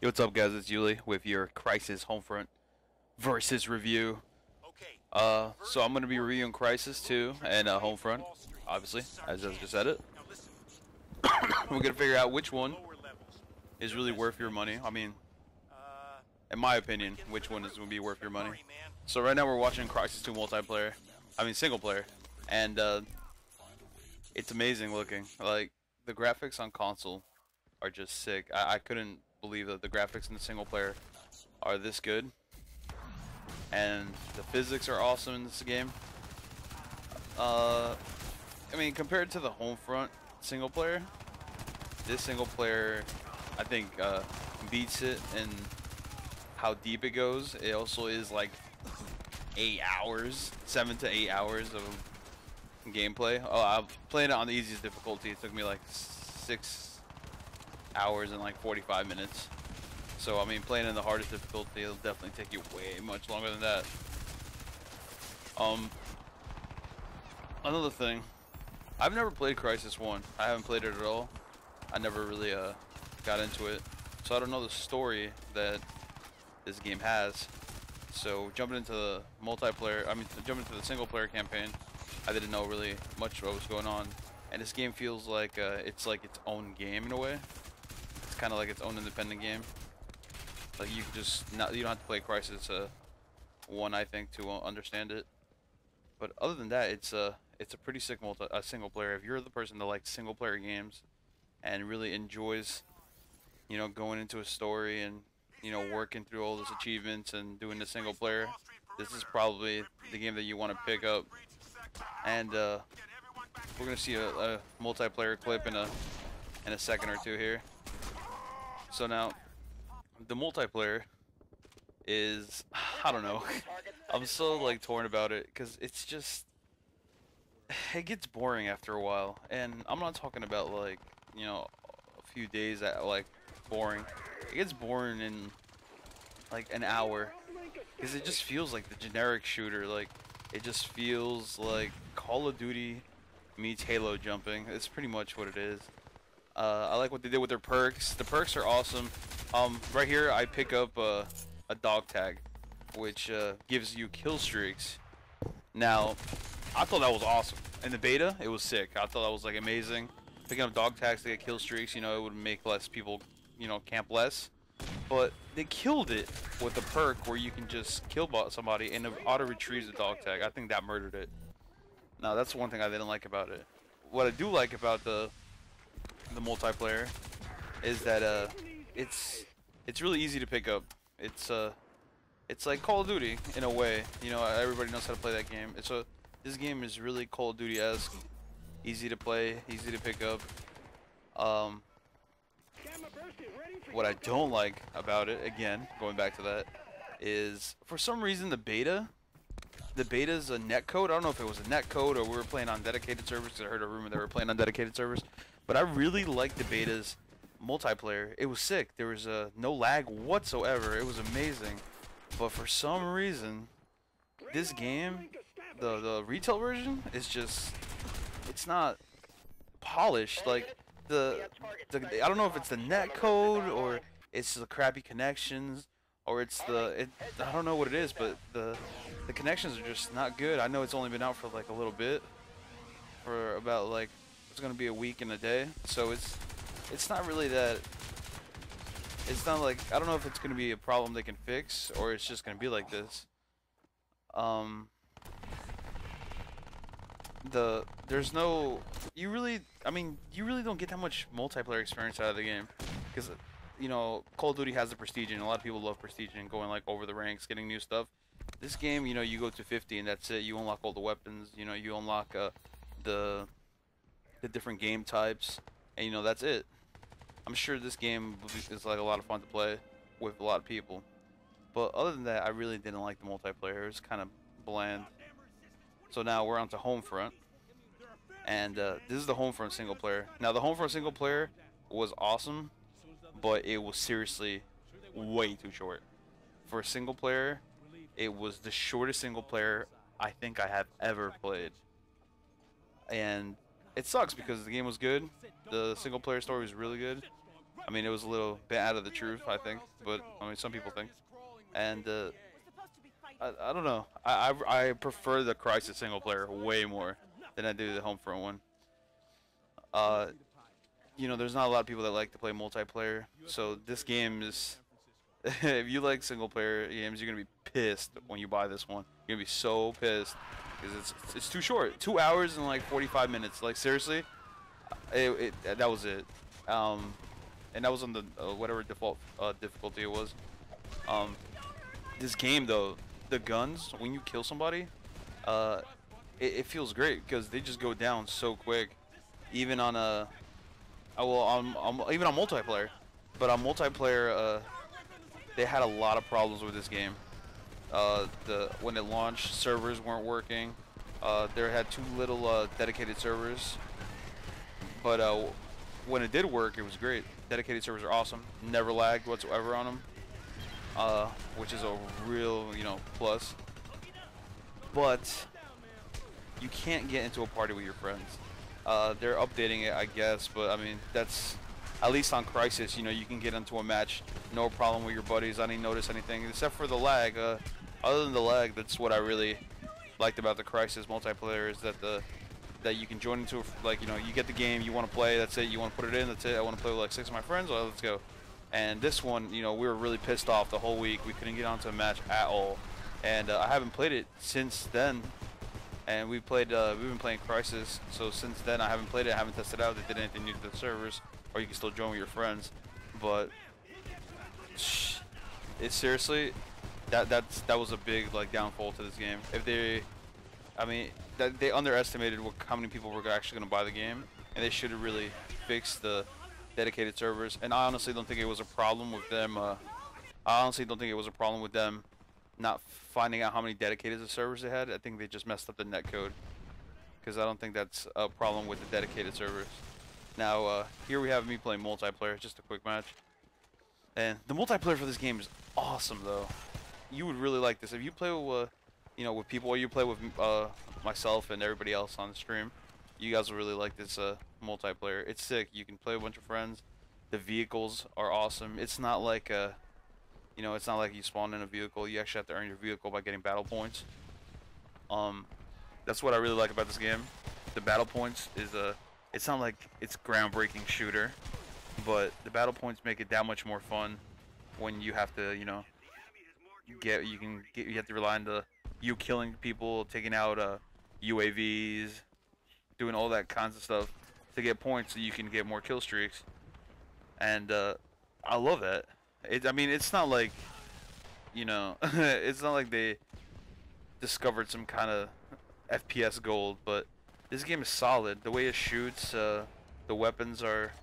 Yo, what's up, guys? It's Uleet with your Crysis Homefront versus review. So I'm gonna be reviewing Crysis 2 and Homefront, obviously, as I just said it. We're gonna figure out which one is really worth your money. I mean, in my opinion, which one is gonna be worth your money. So right now we're watching Crysis 2 multiplayer. I mean, single player, and it's amazing looking. Like the graphics on console are just sick. I couldn't believe that the graphics in the single player are this good, and the physics are awesome in this game. I mean, compared to the Homefront single player, this single player, I think, beats it in how deep it goes. It also is like 8 hours, 7 to 8 hours of gameplay. Oh, I've played it on the easiest difficulty. It took me like 6 hours and like 45 minutes. So I mean, playing in the hardest difficulty, it'll definitely take you way much longer than that. Another thing, I've never played Crysis 1. I haven't played it at all. I never really got into it, so I don't know the story that this game has. So jumping into the multiplayer, jumping into the single player campaign, I didn't know really much what was going on, and this game feels like it's like its own game in a way. It's kind of like its own independent game. Like you don't have to play Crysis 1, I think, to understand it. But other than that, it's a pretty sick single player. If you're the person that likes single player games and really enjoys, you know, going into a story and, you know, working through all those achievements and doing the single player, this is probably the game that you want to pick up. And we're gonna see a multiplayer clip in a second or two here. So now, the multiplayer is, I don't know, I'm so like torn about it because it's just, it gets boring after a while. And I'm not talking about like, you know, a few days at like boring. It gets boring in like an hour because it just feels like the generic shooter. Like it just feels like Call of Duty meets Halo jumping. It's pretty much what it is. I like what they did with their perks. The perks are awesome. Right here I pick up a dog tag, which gives you kill streaks. Now, I thought that was awesome. In the beta, it was sick. I thought that was like amazing. Picking up dog tags to get kill streaks, you know, it would make less people, you know, camp less. But they killed it with the perk where you can just kill somebody and it auto retrieves the dog tag. I think that murdered it. Now, that's one thing I didn't like about it. What I do like about the multiplayer is that it's really easy to pick up. It's like Call of Duty in a way. You know, everybody knows how to play that game. This game is really Call of Duty-esque, easy to play, easy to pick up. What I don't like about it, again, going back to that, is for some reason the beta's a netcode. I don't know if it was a netcode or we were playing on dedicated servers, because I heard a rumor they were playing on dedicated servers. But I really liked the beta's multiplayer. It was sick. There was no lag whatsoever. It was amazing. But for some reason, this game, the retail version, is just, it's not polished. Like I don't know if it's the netcode or it's the crappy connections or it's I don't know what it is, but the connections are just not good. I know it's only been out for like a little bit, for about like, it's gonna be a week and a day, so it's not really that. It's not like, I don't know if it's gonna be a problem they can fix or it's just gonna be like this. There's no, you really don't get that much multiplayer experience out of the game because, you know, Call of Duty has the prestige and a lot of people love prestige and going like over the ranks, getting new stuff. This game, you know, you go to 50 and that's it. You unlock all the weapons. You know, you unlock the different game types, and you know, that's it. I'm sure this game is like a lot of fun to play with a lot of people, but other than that, I really didn't like the multiplayer. It was kind of bland. So now we're on to Homefront, and this is the Homefront single player. Now the Homefront single player was awesome, but it was seriously way too short for a single player. It was the shortest single player I think I have ever played, and it sucks because the game was good. The single player story was really good, I mean, it was a little bit out of the truth, I think, but I mean, some people think. And I don't know. I prefer the Crysis single player way more than I do the Homefront one. Uh, you know, there's not a lot of people that like to play multiplayer, so this game is. If you like single player games, you're gonna be pissed when you buy this one. You're gonna be so pissed because it's too short. 2 hours and like 45 minutes. Like seriously, that was it. And that was on the whatever default difficulty it was. Um, this game though, the guns when you kill somebody, uh, it feels great because they just go down so quick. Even on a, well, even on multiplayer, but on multiplayer, they had a lot of problems with this game. When it launched, servers weren't working. There had too little dedicated servers. But when it did work, it was great. Dedicated servers are awesome. Never lagged whatsoever on them, which is a real, plus. But you can't get into a party with your friends. They're updating it, I guess, but I mean that's at least on Crysis. You can get into a match, no problem with your buddies. I didn't notice anything except for the lag. Other than the lag, that's what I really liked about the Crysis multiplayer is that you can join into you get the game, you want to play, that's it. You want to put it in, that's it. I want to play with like 6 of my friends. Well, let's go. And this one, we were really pissed off the whole week. We couldn't get onto a match at all, and I haven't played it since then. And we've been playing Crysis, so since then I haven't played it, I haven't tested it out. They did anything new to the servers, or you can still join with your friends. But it's seriously, that was a big downfall to this game. They underestimated how many people were actually going to buy the game, and they should have really fixed the dedicated servers. And I honestly don't think it was a problem with them. Not finding out how many dedicated servers they had. I think they just messed up the netcode, because I don't think that's a problem with the dedicated servers. Now here we have me playing multiplayer, just a quick match, and the multiplayer for this game is awesome though. You would really like this if you play with with people, or you play with myself and everybody else on the stream. You guys will really like this multiplayer. It's sick. You can play with a bunch of friends. The vehicles are awesome. It's not like it's not like you spawn in a vehicle. You actually have to earn your vehicle by getting battle points. That's what I really like about this game. The battle points is it's not like it's groundbreaking shooter, but the battle points make it that much more fun when you have to, you have to rely on you killing people, taking out UAVs, doing all that kinds of stuff to get points so you can get more kill streaks. And I love that. It's not like, it's not like they discovered some kind of FPS gold, but this game is solid. The way it shoots, the weapons are,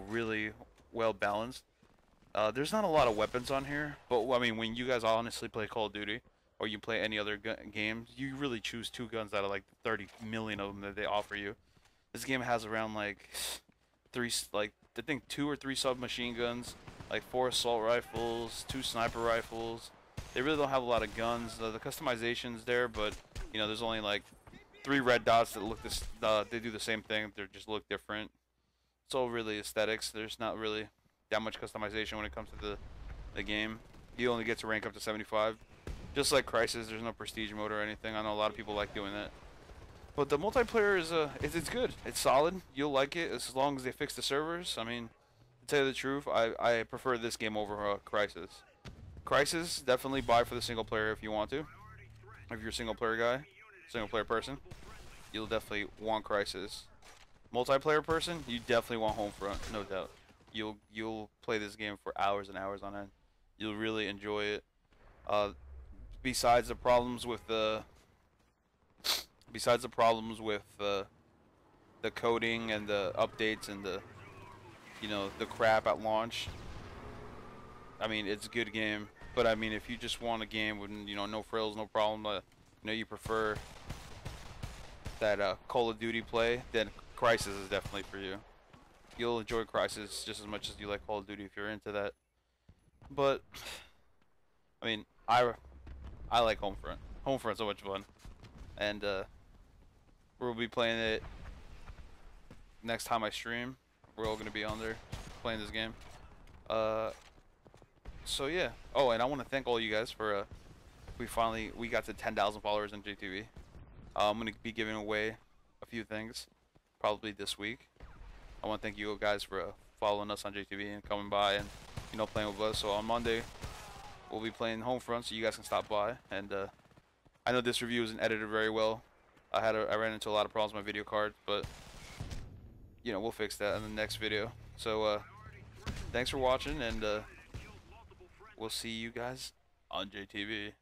really well balanced. There's not a lot of weapons on here, but when you guys honestly play Call of Duty, or you play any other games, you really choose 2 guns out of like 30 million of them that they offer you. This game has around I think 2 or 3 submachine guns, 4 assault rifles, 2 sniper rifles. They really don't have a lot of guns. The customization's there, but there's only 3 red dots that look they do the same thing. They just look different. It's all really aesthetics. There's not really that much customization when it comes to the game. You only get to rank up to 75. Just like Crysis, there's no prestige mode or anything. I know a lot of people like doing that. But the multiplayer is it's good. It's solid. You'll like it as long as they fix the servers. To tell you the truth, I prefer this game over Crysis. Crysis, definitely buy for the single player if you want to. If you're a single player guy, single player person, you'll definitely want Crysis. Multiplayer person, you definitely want Homefront, no doubt. You'll play this game for hours and hours on end. You'll really enjoy it. Besides the problems with the coding and the updates and the crap at launch, it's a good game. But if you just want a game with no frills, no problem, you prefer that Call of Duty play, then Crysis is definitely for you. You'll enjoy Crysis just as much as you like Call of Duty if you're into that. But I like Homefront. Homefront's so much fun, and we'll be playing it next time I stream. We're all gonna be on there. playing this game. So yeah. Oh, and I want to thank all you guys for we got to 10,000 followers on JTV. I'm gonna be giving away a few things probably this week. I want to thank you guys for following us on JTV and coming by and playing with us. So on Monday we'll be playing Homefront, so you guys can stop by. And I know this review isn't edited very well. I ran into a lot of problems with my video card, but we'll fix that in the next video. So thanks for watching, and we'll see you guys on JTV.